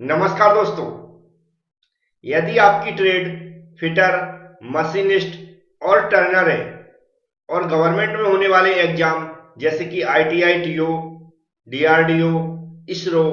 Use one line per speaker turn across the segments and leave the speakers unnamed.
नमस्कार दोस्तों। यदि आपकी ट्रेड फिटर, मशीनिस्ट और टर्नर है और गवर्नमेंट में होने वाले एग्जाम जैसे कि आईटीआई टीओ, डीआरडीओ, इसरो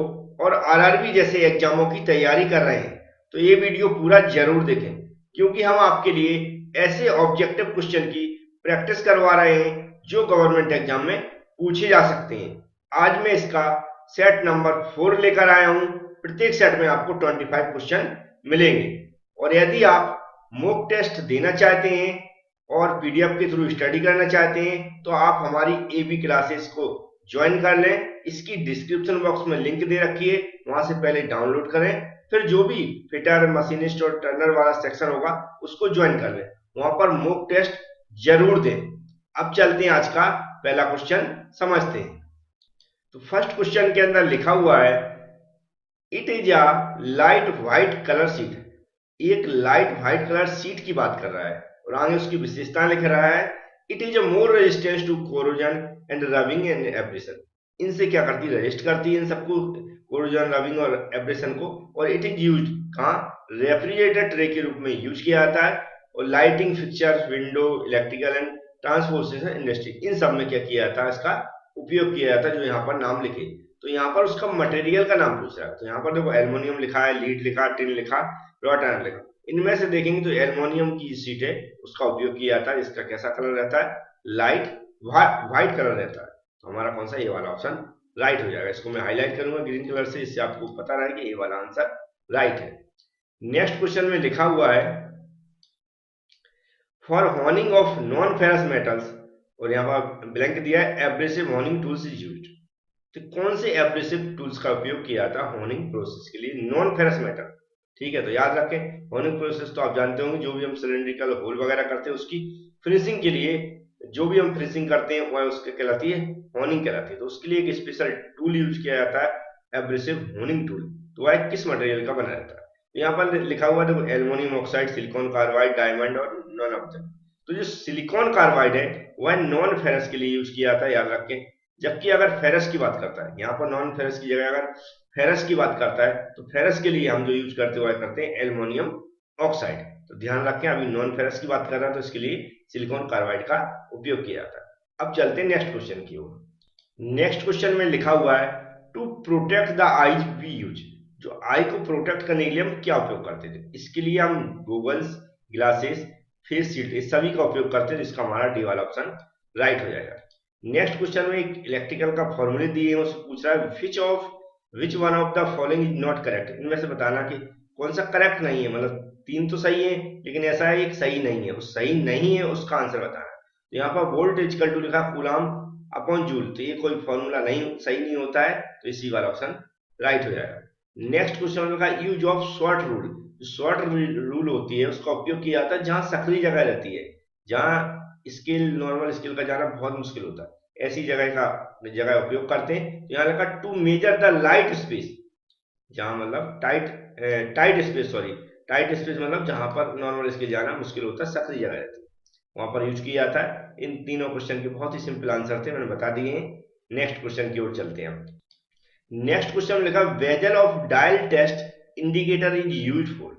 और आरआरबी जैसे एग्जामों की तैयारी कर रहे हैं तो ये वीडियो पूरा जरूर देखें, क्योंकि हम आपके लिए ऐसे ऑब्जेक्टिव क्वेश्चन की प्रैक्टिस करवा रहे हैं जो गवर्नमेंट एग्जाम में पूछे जा सकते हैं। आज मैं इसका सेट नंबर 4 लेकर आया हूं। प्रत्येक सेट में आपको 25 क्वेश्चन मिलेंगे और यदि आप मॉक टेस्ट देना चाहते हैं और पीडीएफ के थ्रू स्टडी करना चाहते हैं तो आप हमारी एबी क्लासेस को ज्वाइन कर लें। इसकी डिस्क्रिप्शन बॉक्स में लिंक दे रखी है, वहां से पहले डाउनलोड करें, फिर जो भी फिटर, मशीनिस्ट और टर्नर वाला सेक्शन होगा उसको ज्वाइन कर लें। वहां पर मॉक टेस्ट जरूर दें। अब चलते हैं, आज का पहला क्वेश्चन समझते हैं। तो फर्स्ट क्वेश्चन के अंदर लिखा हुआ है, it is a light white colour sheet. एक लाइट व्हाइट कलर शीट की बात कर रहा है और आगे उसकी विशेषताएं लिख रहा है। It is a more resistance to corrosion and rubbing and abrasion. इनसे क्या करती है, रेजिस्ट करती है इन सबको, कोरोजन, रबिंग और एब्रेशन को। और इट इज यूज कहाँ, रेफ्रिजरेटर ट्रे के रूप में यूज किया जाता है और lighting fixtures, window, electrical and transportation industry, इन सब में क्या किया जाता है, इसका उपयोग किया जाता है। जो यहाँ पर नाम लिखे, तो यहाँ पर उसका मटेरियल का नाम पूछ रहा है। तो यहाँ पर देखो एल्युमिनियम लिखा है, लीड लिखा, टिन लिखा, रॉड आयरन लिखा। इनमें से देखेंगे तो एल्युमिनियम की सीट है, उसका उपयोग किया जाता है। इसका कैसा कलर रहता है, लाइट व्हाइट कलर रहता है। तो हमारा कौन सा, ये वाला ऑप्शन राइट हो जाएगा। इसको मैं हाईलाइट करूंगा ग्रीन कलर से, इससे आपको पता रहे कि ये वाला आंसर राइट है। नेक्स्ट क्वेश्चन में लिखा हुआ है, for honing of non ferrous metals, और यहाँ पर ब्लैंक दिया है, abrasive honing tools is used. तो कौन से एब्रेसिव टूल्स का उपयोग किया जाता है होनिंग प्रोसेस के लिए नॉन फेरस मेटल। ठीक है, तो याद रखें, होनिंग प्रोसेस तो आप जानते होंगे, जो भी हम सिलिंड्रिकल होल वगैरह करते हैं उसकी फिनिशिंग के लिए जो भी हम फिनिशिंग करते हैं वह उसके कहलाती है, होनिंग कहलाती है। तो उसके लिए एक स्पेशल टूल यूज किया जाता है, एब्रेसिव होनिंग टूल। तो वह किस मटेरियल का बना रहता है, तो यहाँ पर लिखा हुआ है देखो, aluminium oxide, silicon carbide, diamond और नॉन ऑफ देम। तो जो सिलिकॉन कार्बाइड है वह नॉन फेरस के लिए यूज किया जाता है, याद रखें। जबकि अगर फेरस की बात करता है, यहाँ पर नॉन फेरस की जगह अगर फेरस की बात करता है तो फेरस के लिए हम जो यूज करते हुए करते हैं एल्युमिनियम ऑक्साइड। तो ध्यान रखें, अभी नॉन फेरस की बात कर रहा है तो इसके लिए सिलिकॉन कार्बाइड का उपयोग किया जाता है। अब चलते हैं नेक्स्ट क्वेश्चन की ओर। नेक्स्ट क्वेश्चन में लिखा हुआ है, to protect the eyes we use. जो आई को प्रोटेक्ट करने के लिए हम क्या उपयोग करते थे, इसके लिए हम गूगल्स, ग्लासेस, फेस शील्ड, इस सभी का उपयोग करते हैं। जिसका हमारा डी वाला ऑप्शन राइट हो जाएगा। नेक्स्ट क्वेश्चन में एक इलेक्ट्रिकल का फॉर्मूले दिए हैं, उससे पूछ रहा है which one of the following is not correct. इनमें से बताना कि कौन सा करेक्ट नहीं है, मतलब तीन तो सही है लेकिन ऐसा है एक सही नहीं है, उस सही नहीं है उसका आंसर बताना। तो यहाँ पर वोल्ट इक्वल टू लिखा कूलाम अपॉन जूल, तो ये कोई फॉर्मूला नहीं, सही नहीं होता है, तो इसी वाला ऑप्शन राइट हो जाएगा। नेक्स्ट क्वेश्चन में लिखा use of short rule. Short rule होती है उसका उपयोग किया जाता है जहां सकरी जगह रहती है, जहां स्केल, नॉर्मल स्केल का जाना बहुत मुश्किल होता है, ऐसी जगह उपयोग करते हैं। तो यहाँ लिखा to measure the light space, जहां मतलब tight space, sorry tight space मतलब जहां पर नॉर्मल स्केल जाना मुश्किल होता है, सकरी जगह रहती है, वहां पर यूज किया जाता है। इन तीनों क्वेश्चन के बहुत ही सिंपल आंसर थे, मैंने बता दिए हैं। नेक्स्ट क्वेश्चन की ओर चलते हैं। नेक्स्ट क्वेश्चन में लिखा, vessel of dial test indicator is use for.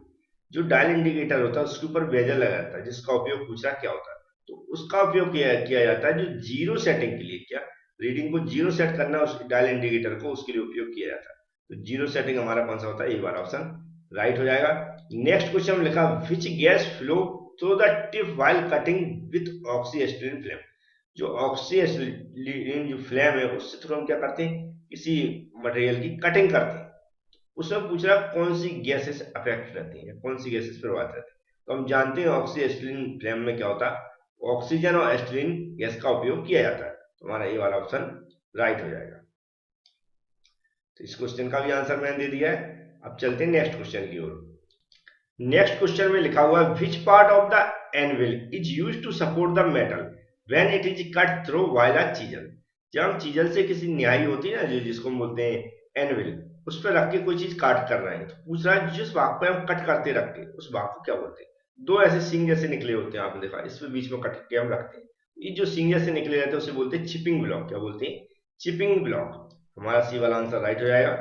जो डायल इंडिकेटर होता है उसके ऊपर वेजल लगा रहता है, जिसका उपयोग पूछा क्या होता है, तो उसका उपयोग किया जाता है जो जीरो सेटिंग के लिए, क्या रीडिंग को जीरो सेट करना उस डायल इंडिकेटर को, उसके लिए उपयोग किया जाता है। तो जीरो सेटिंग हमारा कौन सा होता है, ये वाला ऑप्शन राइट हो जाएगा। नेक्स्ट क्वेश्चन में लिखा, which gas flow through the tip while cutting with oxyacetylene flame. जो ऑक्सीएस्टिलीन जो फ्लेम है उससे थ्रू हम क्या करते हैं, किसी मटेरियल की कटिंग करते हैं। उसमें पूछ रहा कौन सी गैसेस अफेक्ट रहती हैं, कौन सी गैसेस प्रभावित रहती है। तो हम जानते हैं ऑक्सीएस्टिलीन फ्लेम में क्या होता है, ऑक्सीजन और एस्टिलीन गैस का उपयोग किया जाता है। तो हमारा ये वाला ऑप्शन राइट हो जाएगा। तो इस क्वेश्चन का भी आंसर मैंने दे दिया है। अब चलते हैं नेक्स्ट क्वेश्चन की ओर। नेक्स्ट क्वेश्चन में लिखा हुआ है, which part of the anvil is use to support the metal when it is cut through while a chisel. जब हम चीजल से किसी न्याई होती है ना, जिसको हम बोलते हैं एनविल, उस पर रख के कोई चीज काट कर रहे हैं, तो पूछ रहा है जिस भाग पे हम कट करते रखते हैं उस भाग को क्या बोलते हैं। दो ऐसे सिंग जैसे निकले होते हैं, आपने देखा, इसमें बीच में कट के हम रखते हैं। ये जो सिंग जैसे निकले रहते हैं उसे बोलते हैं चिपिंग ब्लॉक। क्या बोलते हैं, चिपिंग ब्लॉक। हमारा सी वाला आंसर राइट हो जाएगा।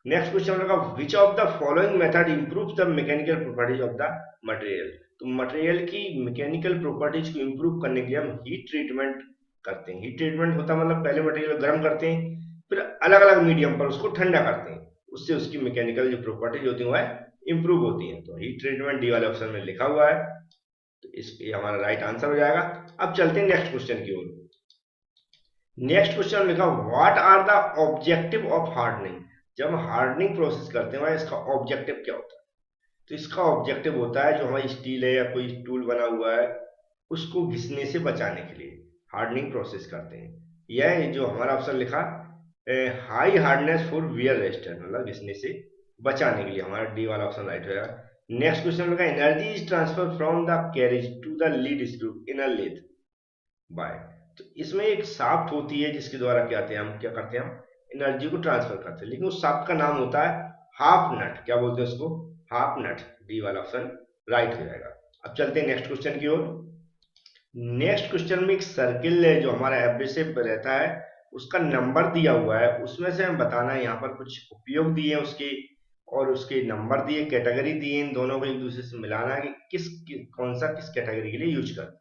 नेक्स्ट क्वेश्चन लगा विच of the following method improve the mechanical properties of the material. तो मटेरियल की मैकेनिकल प्रॉपर्टीज को इंप्रूव करने के लिए हम हीट ट्रीटमेंट करते हैं। हीट ट्रीटमेंट होता है मतलब पहले मटेरियल गर्म करते हैं, फिर अलग अलग मीडियम पर उसको ठंडा करते हैं, उससे उसकी मैकेनिकल जो प्रॉपर्टीज होती है वह इंप्रूव होती है। तो हीट ट्रीटमेंट डी वाले ऑप्शन में लिखा हुआ है, तो ये हमारा राइट आंसर हो जाएगा। अब चलते हैं नेक्स्ट क्वेश्चन की ओर। नेक्स्ट क्वेश्चन लिखा what are the objective of hardening. जब हम हार्डनिंग प्रोसेस करते हैं इसका ऑब्जेक्टिव क्या होता है? तो इसका ऑब्जेक्टिव होता है जो हमारी स्टील है या कोई टूल बना हुआ है उसको घिसने से बचाने के लिए हार्डनिंग प्रोसेस करते हैं। यह जो हमारा ऑप्शन लिखा high hardness for wear resistance, मतलब घिसने से बचाने के लिए, हमारा डी वाला ऑप्शन राइट होगा। नेक्स्ट क्वेश्चन लिखा energy is transfer from the carriage to the lead screw in a lathe by. तो इसमें एक शाफ्ट होती है जिसके द्वारा क्या करते हैं हम एनर्जी को ट्रांसफर करते हैं, लेकिन उस शाफ्ट का नाम होता है हाफ नट। क्या बोलते हैं उसको? हाफ नट। डी वाला ऑप्शन राइट हो जाएगा। अब चलते हैं नेक्स्ट क्वेश्चन की ओर। नेक्स्ट क्वेश्चन में एक सर्किल है जो हमारा एब्रेसिव रहता है उसका नंबर दिया हुआ है, उसमें से हमें बताना है यहाँ पर कुछ उपयोग दिए हैं उसके और उसके नंबर दिए, कैटेगरी दिए, इन दोनों को एक दूसरे से मिलाना है कि कौन सा किस कैटेगरी के लिए यूज करते हैं।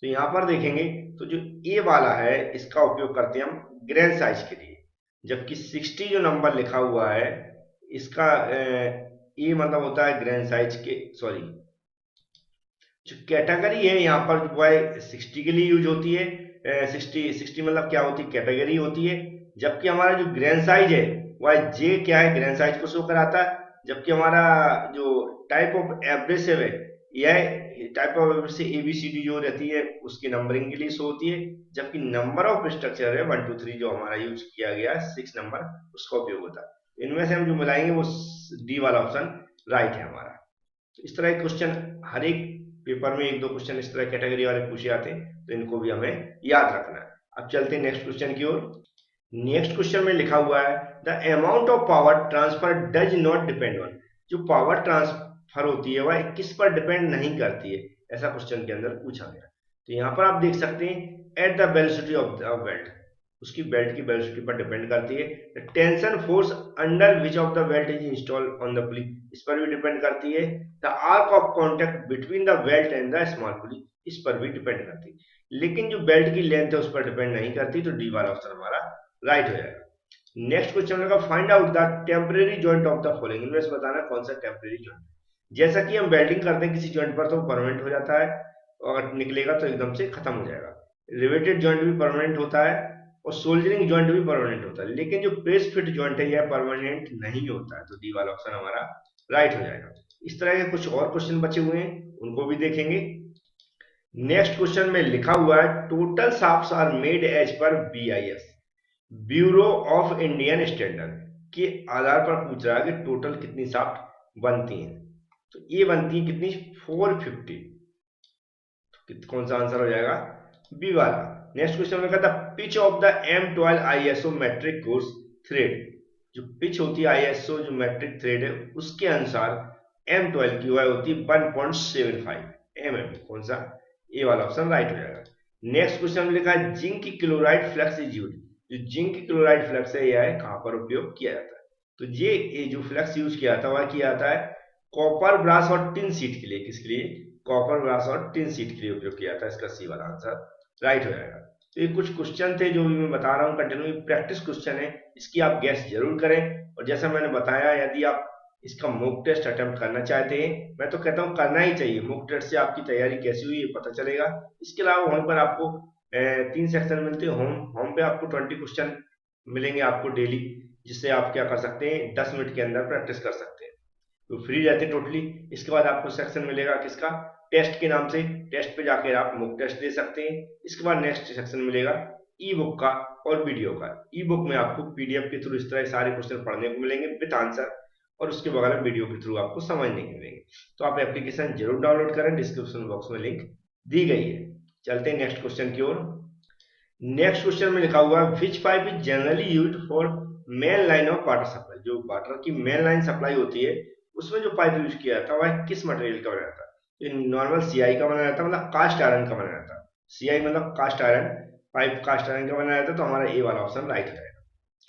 तो यहाँ पर देखेंगे तो जो ए वाला है इसका उपयोग करते हैं हम ग्रेन साइज के लिए, जबकि 60 जो नंबर लिखा हुआ है इसका ए मतलब होता है ग्रेन साइज के, सॉरी जो कैटेगरी है यहाँ पर वो है 60 के लिए यूज होती है। 60 मतलब क्या होती है? कैटेगरी होती है। जबकि हमारा जो ग्रेन साइज है वह जे क्या है, ग्रेन साइज को शो कराता है। जबकि हमारा जो टाइप ऑफ एब्रेसिव है यह टाइप ऑफ एब्रेसिव ABCD जो रहती है उसकी नंबरिंग के लिए शो होती है। जबकि नंबर ऑफ स्ट्रक्चर है 1 2 3 जो हमारा यूज किया गया 6 नंबर उसका उपयोग होता है। इनमें से हम जो मिलाएंगे वो डी वाला ऑप्शन राइट है हमारा। तो इस तरह के क्वेश्चन हर एक पेपर में एक दो क्वेश्चन इस तरह कैटेगरी वाले पूछे जाते हैं, तो इनको भी हमें याद रखना है। अब चलते हैं नेक्स्ट क्वेश्चन की ओर। नेक्स्ट क्वेश्चन में लिखा हुआ है the amount of power transfer does not depend on. जो पावर ट्रांसफर होती है वह किस पर डिपेंड नहीं करती है, ऐसा क्वेश्चन के अंदर पूछा गया। तो यहाँ पर आप देख सकते हैं at the velocity of the belt, उसकी बेल्ट की वेलोसिटी पर डिपेंड करती है। Tension force under which of the belt is installed on the pulley, इस पर भी डिपेंड करती है। The arc of contact between the belt and the small pulley, इस पर भी डिपेंड करती है। लेकिन जो बेल्ट की लेंथ है उस पर डिपेंड नहीं करती, तो डी वाला ऑप्शन हमारा राइट हो जाएगा। नेक्स्ट क्वेश्चन होगा find out the temporary joint of the following. इनमें से बताना कौन सा टेम्परेरी जॉइंट। जैसा कि हम वेल्डिंग करते हैं किसी जॉइंट पर तो परमानेंट हो जाता है, और निकलेगा तो एकदम से खत्म हो जाएगा। रिवेटेड जॉइंट भी परमानेंट होता है और सोल्जरिंग जॉइंट भी परमानेंट होता है, लेकिन जो प्रेस फिट जॉइंट है यह परमानेंट नहीं होता है, तो डी वाला ऑप्शन हमारा राइट हो जाएगा। इस तरह के कुछ और क्वेश्चन बचे हुए हैं उनको भी देखेंगे। नेक्स्ट क्वेश्चन में लिखा हुआ है total shafts are made as per BIS, bureau of Indian standard के आधार पर पूछ रहा है कि टोटल कितनी शाफ्ट बनती हैं। तो ये बनती है कितनी? 450। तो कौन सा आंसर हो जाएगा? बी वाला। नेक्स्ट क्वेश्चन में कहता है pitch of the M12 ISO metric coarse thread. जो पिच होती है ISO जो मेट्रिक थ्रेड है उसके अनुसार M12 की वह होती है 1.75 mm। कौन सा? ए वाला ऑप्शन राइट हो जाएगा। नेक्स्ट क्वेश्चन में लिखा है zinc chloride flux is used. जो जिंक क्लोराइड फ्लेक्स है यह कहां पर उपयोग किया जाता है? तो ये जो फ्लेक्स यूज किया जाता है वह किया जाता है कॉपर ब्रास और टिन सीट के लिए। किसके लिए? कॉपर ब्रास और टिन सीट के लिए उपयोग किया जाता है। इसका सी वाला आंसर राइट हो जाएगा। तो ये कुछ क्वेश्चन थे जो भी मैं बता रहा हूँ, कंटिन्यू प्रैक्टिस क्वेश्चन है, इसकी आप गैस जरूर करें। और जैसा मैंने बताया यदि आप इसका मॉक टेस्ट अटेम्प्ट करना चाहते हैं, मैं तो कहता हूँ करना ही चाहिए। मॉक टेस्ट से आपकी तैयारी कैसी हुई ये पता चलेगा। इसके अलावा वहीं पर आपको 3 सेक्शन मिलते हैं। होम पे आपको 20 क्वेश्चन मिलेंगे आपको डेली, जिससे आप क्या कर सकते हैं 10 मिनट के अंदर प्रैक्टिस कर सकते हैं। तो फ्री रहते टोटली। इसके बाद आपको सेक्शन मिलेगा किसका? टेस्ट के नाम से। टेस्ट पे जाकर आप मॉक टेस्ट दे सकते हैं। इसके बाद नेक्स्ट सेक्शन मिलेगा ई बुक का और वीडियो का। ई बुक में आपको PDF के थ्रू इस तरह सारे क्वेश्चन पढ़ने को मिलेंगे विद आंसर, और उसके बगल में वीडियो के थ्रू आपको समझने को मिलेंगे। तो आप एप्लीकेशन जरूर डाउनलोड करें, डिस्क्रिप्शन बॉक्स में लिंक दी गई है। चलते हैं नेक्स्ट क्वेश्चन की ओर। नेक्स्ट क्वेश्चन में लिखा हुआ है which pipe is generally used for main line of water supply. जो वाटर की मेन लाइन सप्लाई होती है उसमें जो पाइप यूज किया जाता है वह किस मटेरियल का बना जाता है? तो नॉर्मल CI का बनाया जाता है, मतलब कास्ट आयरन का बनाया जाता है। CI मतलब cast iron, pipe cast iron का बनाया जाता है। तो हमारा ए वाला ऑप्शन राइट है।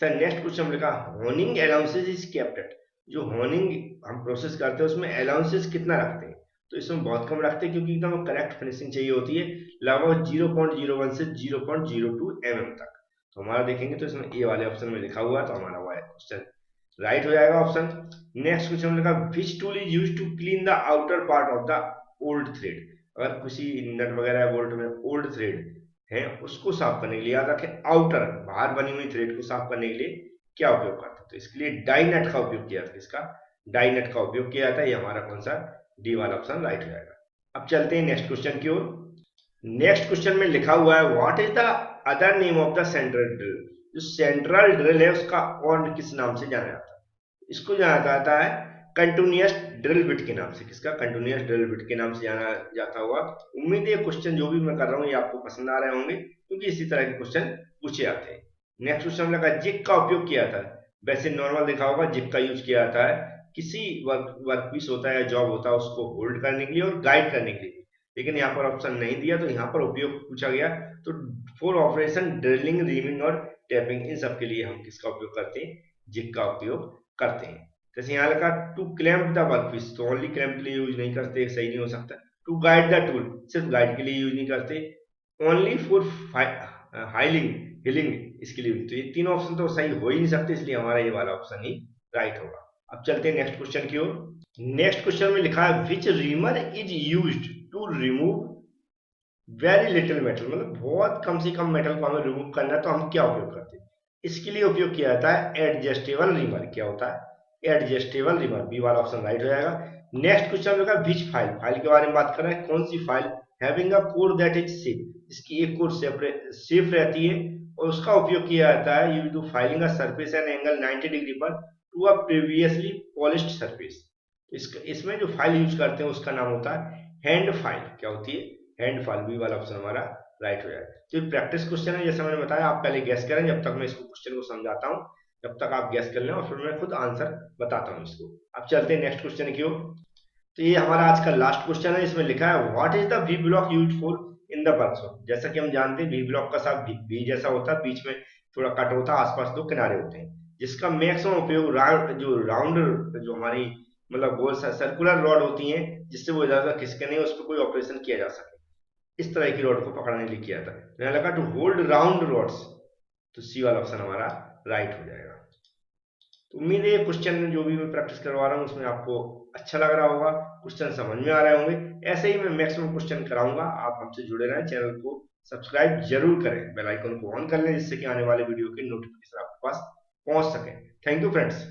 सर नेक्स्ट क्वेश्चन में लिखा होनिंग अलाउंसेस इज कैप्टेड। जो होनिंग हम प्रोसेस करते हैं उसमें अलाउंसेस कितना रखते हैं, तो इसमें बहुत कम रखते हैं क्योंकि एकदम करेक्ट फिनिशिंग चाहिए होती है, लगभग 0.01 से 0.02 mm तक। तो हमारा देखेंगे तो इसमें ए वाले ऑप्शन में लिखा हुआ है, तो हमारा वो क्वेश्चन राइट हो जाएगा ऑप्शन। नेक्स्ट क्वेश्चन में लिखा which tool is use to clean the outer part of the old thread. अगर किसी नट वगैरह बोल्ट में ओल्ड थ्रेड है उसको साफ करने के लिए, याद रखें आउटर बाहर बनी हुई थ्रेड को साफ करने के लिए क्या उपयोग करते हैं, तो इसके लिए डाई नट का उपयोग किया था। इसका डाई नट का उपयोग किया था। ये हमारा कौन सा डी वाला ऑप्शन राइट हो जाएगा। अब चलते हैं नेक्स्ट क्वेश्चन की ओर। नेक्स्ट क्वेश्चन में लिखा हुआ है what is the other name of the central drill. जो सेंट्रल ड्रिल है उसका और किस नाम से जाना जाता है, इसको जाना जाता है कंटिन्यूअस ड्रिल बिट के नाम से। किसका, कंटिन्यूअस ड्रिल बिट के नाम से जाना जाता हुआ। उम्मीद है क्वेश्चन जो भी मैं कर रहा हूँ ये आपको पसंद आ रहे होंगे क्योंकि इसी तरह के क्वेश्चन पूछे जाते हैं। नेक्स्ट क्वेश्चन में लगा जिग का उपयोग किया था। वैसे नॉर्मल देखा होगा जिग का यूज किया जाता है किसी वर्क पीस होता है, जॉब होता है, उसको होल्ड करने के लिए और गाइड करने के लिए। लेकिन यहाँ पर ऑप्शन नहीं दिया तो यहाँ पर उपयोग पूछा गया, तो फॉर ऑपरेशन ड्रिलिंग, रीमिंग और टैपिंग, इन सब के लिए हम किसका उपयोग करते हैं, जिग का उपयोग करते हैं। जैसे यहाँ लगा टू क्लैम्प द वर्कपीस, तो ओनली क्लैम्प के लिए यूज नहीं करते, सही नहीं हो सकता। टू गाइड द टूल, सिर्फ गाइड के लिए यूज नहीं करते। ओनली फॉर हाइलिंग, हिलिंग, इसके लिए। तो ये तीनों ऑप्शन तो सही हो ही नहीं सकते, इसलिए हमारा ये वाला ऑप्शन ही राइट होगा। अब चलते हैं नेक्स्ट क्वेश्चन की ओर। नेक्स्ट क्वेश्चन में लिखा है which reamer is used to remove very little metal, मतलब बहुत कम से कम मेटल को हमें रिमूव करना है तो हम क्या उपयोग करते हैं, इसके लिए उपयोग किया जाता है एडजस्टेबल रिमर। क्या होता है, एडजस्टेबल रिमर। बी वाला ऑप्शन राइट हो जाएगा। नेक्स्ट क्वेश्चन में विच फाइल, फाइल के बारे में बात कर रहे हैं, कौन सी file having a core that is safe, इसकी एक कोर सेफ रहती है और उसका उपयोग किया जाता है use to filing a surface and angle 90 degree पर to a previously polished surface. इसमें जो फाइल यूज करते हैं उसका नाम होता है हैंड फाइल। क्या होती है, हैंड फाइल। बी वाला ऑप्शन हमारा राइट हो जाएगा। तो प्रैक्टिस क्वेश्चन है, जैसे मैंने बताया, आप पहले गैस करें जब तक मैं इसको क्वेश्चन को समझाता हूँ, जब तक आप गैस कर लें और फिर मैं खुद आंसर बताता हूँ इसको। अब चलते हैं नेक्स्ट क्वेश्चन की ओर। तो ये हमारा आज का लास्ट क्वेश्चन है। इसमें लिखा है what is the V block used for in the workshop. जैसा कि हम जानते हैं वी ब्लॉक का साथ वी जैसा होता है, बीच में थोड़ा कट होता है, आसपास दो किनारे होते हैं, जिसका मैक्सिमम उपयोग राउंड जो हमारी मतलब गोल सर्कुलर रॉड होती हैं, जिससे वो ज्यादा खिसके नहीं, उस पर कोई ऑपरेशन किया जा सके, इस तरह की रॉड को पकड़ने के लिए किया था। मैंने लगा टू होल्ड राउंड रॉड्स, तो सी वाला ऑप्शन हमारा राइट हो जाएगा। तो उम्मीद है क्वेश्चन जो भी मैं प्रैक्टिस करवा रहा हूँ उसमें आपको अच्छा लग रहा होगा, क्वेश्चन समझ में आ रहे होंगे। ऐसे ही मैं मैक्सिमम क्वेश्चन कराऊंगा। आप हमसे जुड़े रहें, चैनल को सब्सक्राइब जरूर करें, बेल आइकन को ऑन कर लें जिससे कि आने वाले वीडियो के नोटिफिकेशन आपके पास पहुंच सके। Thank you friends.